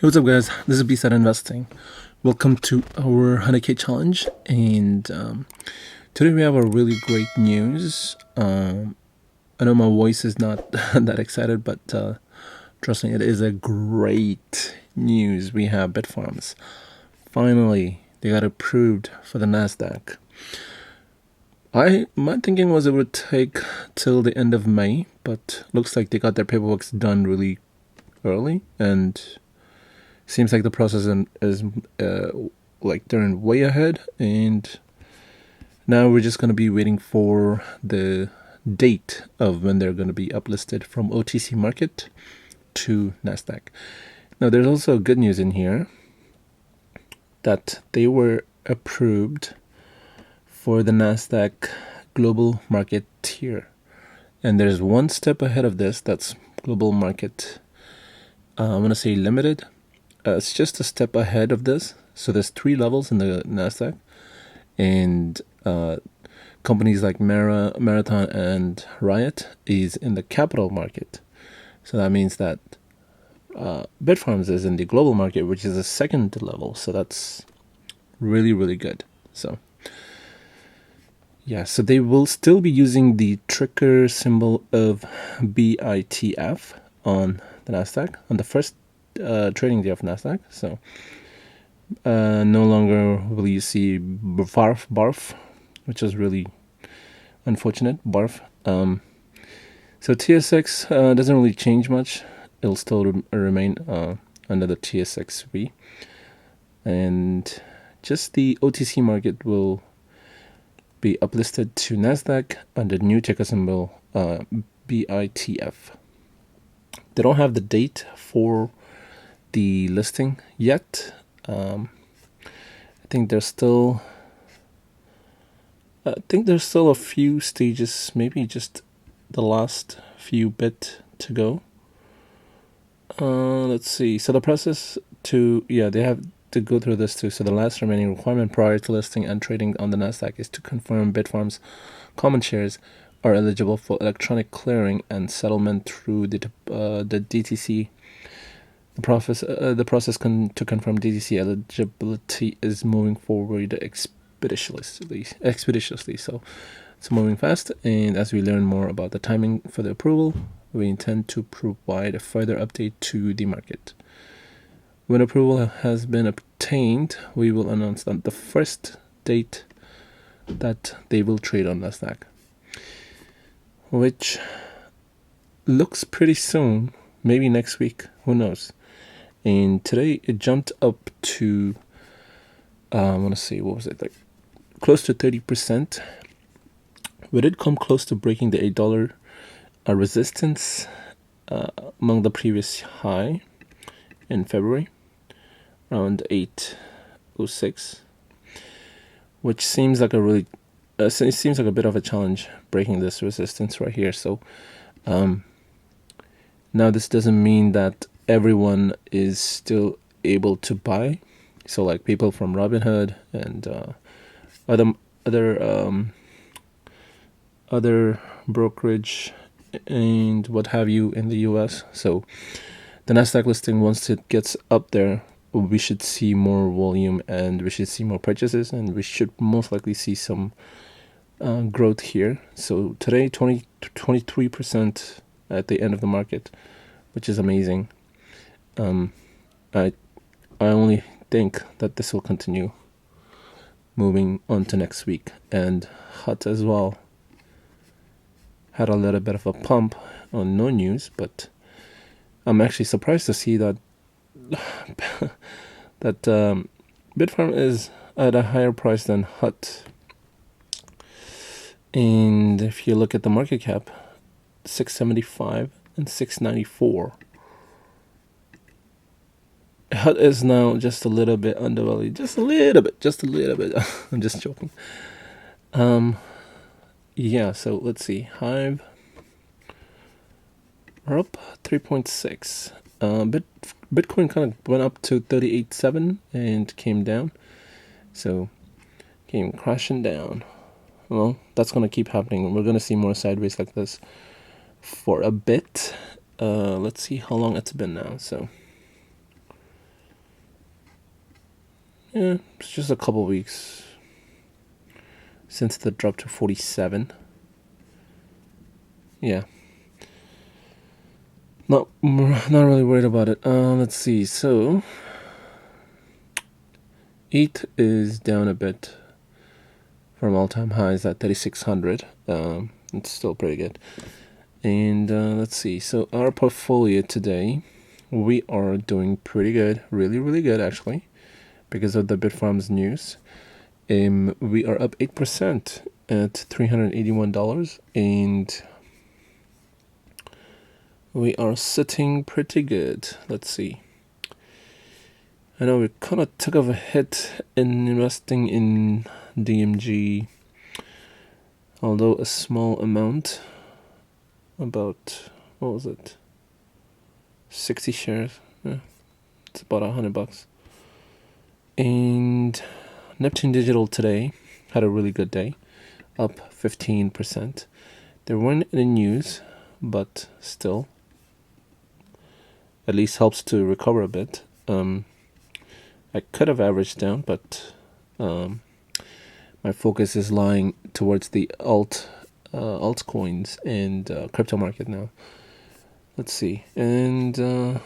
Hey, what's up guys, this is B-Side Investing. Welcome to our 100k challenge, and today we have a really great news. I know my voice is not that excited, but trust me, it is a great news. We have BITFARMS. Finally, they got approved for the NASDAQ. My thinking was it would take till the end of May, but looks like they got their paperwork done really early, and seems like the process is like they're way ahead, and now we're just going to be waiting for the date of when they're going to be uplisted from OTC market to NASDAQ. Now there's also good news in here that they were approved for the NASDAQ global market tier, and there's one step ahead of this. That's global market, I want to say limited. It's just a step ahead of this. So there's 3 levels in the NASDAQ, and companies like Marathon and Riot is in the capital market. So that means that BITFARMS is in the global market, which is the second level. So that's really, really good. So yeah, so they will still be using the ticker symbol of BITF on the NASDAQ on the first trading day of NASDAQ. So no longer will you see BARF, which is really unfortunate. BARF. So TSX doesn't really change much. It'll still remain under the TSXV, and just the OTC market will be uplisted to NASDAQ under new ticker symbol BITF. They don't have the date for the listing yet. I think there's still a few stages, maybe just the last few bit to go. Let's see. So the process they have to go through this too. So the last remaining requirement prior to listing and trading on the NASDAQ is to confirm BITFARMS common shares are eligible for electronic clearing and settlement through the DTC. The process to confirm DTC eligibility is moving forward expeditiously. So it's moving fast, and as we learn more about the timing for the approval, we intend to provide a further update to the market. When approval has been obtained, we will announce the first date that they will trade on NASDAQ, which looks pretty soon, maybe next week, who knows. And today it jumped up to I want to say, what was it, like close to 30%. We did come close to breaking the $8 resistance among the previous high in February, around 806, which seems like a bit of a challenge breaking this resistance right here. So now this doesn't mean that everyone is still able to buy. So like people from Robinhood and other brokerage and what have you in the US. So the NASDAQ listing, once it gets up there, we should see more volume, and we should see more purchases, and we should most likely see some growth here. So today 23% at the end of the market, which is amazing. I only think that this will continue moving on to next week. And HUT as well had a little bit of a pump on no news, but I'm actually surprised to see that BITFARM is at a higher price than HUT. And if you look at the market cap, 675 and 694. HUT is now just a little bit undervalued, just a little bit. I'm just joking. Yeah, so let's see. Hive, we're up 3.6. Bitcoin kind of went up to 38.7 and came down. So came crashing down. Well, that's going to keep happening. We're going to see more sideways like this for a bit. Let's see how long it's been now. So Yeah, it's just a couple weeks since the drop to 47. Yeah. Not really worried about it. Let's see. So ETH is down a bit from all-time highs at 3,600. It's still pretty good. And let's see. So our portfolio today, we are doing pretty good, really good actually, because of the BITFARMS news. We are up 8% at $381, and we are sitting pretty good. Let's see. I know we kind of took off a hit in investing in DMG, although a small amount, about, what was it, 60 shares. Yeah, it's about $100. And Neptune Digital today had a really good day, up 15%. There weren't any news, but still, at least helps to recover a bit. I could have averaged down, but my focus is lying towards the altcoins and crypto market now. Let's see. And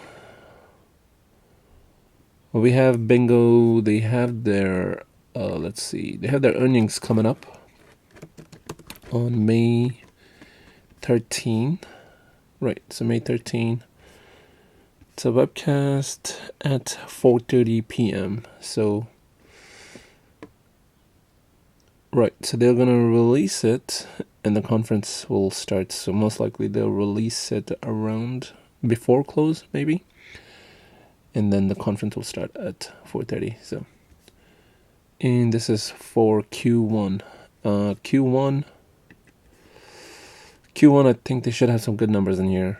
we have Bingo. They have their let's see. They have their earnings coming up on May 13. Right. So May 13. It's a webcast at 4:30 p.m. So right. So they're gonna release it, and the conference will start. So most likely they'll release it around before close, maybe. And then the conference will start at 4:30. So, and this is for Q1. Q1. I think they should have some good numbers in here.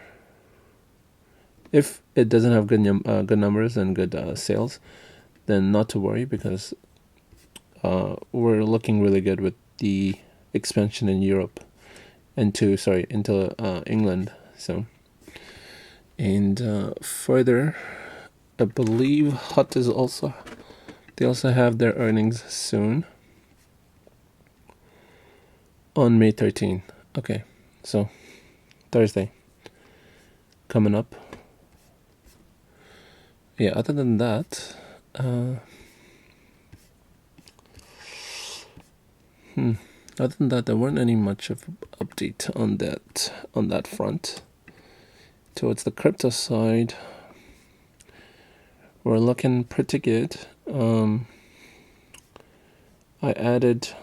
If it doesn't have good numbers and good sales, then not to worry, because we're looking really good with the expansion in Europe into England. So, and further, I believe Hut is also, they also have their earnings soon on May 13. Okay, so Thursday coming up. Yeah, other than that, there weren't any much of update on that front. Towards the crypto side, we're looking pretty good. I added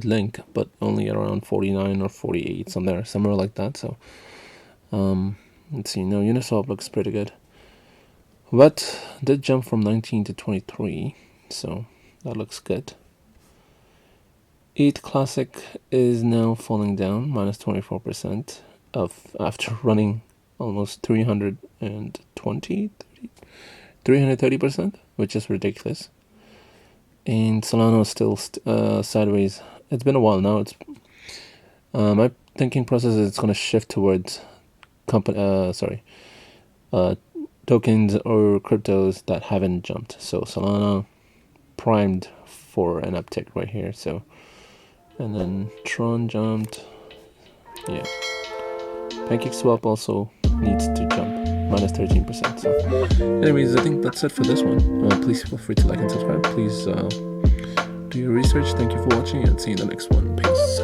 Link, but only around 49 or 48, somewhere like that. So, let's see. No, Uniswap looks pretty good, but did jump from 19 to 23, so that looks good. ETH Classic is now falling down, minus 24% after running almost 330%, which is ridiculous. And Solana is still sideways. It's been a while now. It's my thinking process is it's going to shift towards tokens or cryptos that haven't jumped. So Solana primed for an uptick right here. So, and then Tron jumped. Yeah. PancakeSwap also needs to jump, minus 13%. So, anyways, I think that's it for this one. Please feel free to like and subscribe. Please do your research. Thank you for watching, and see you in the next one. Peace.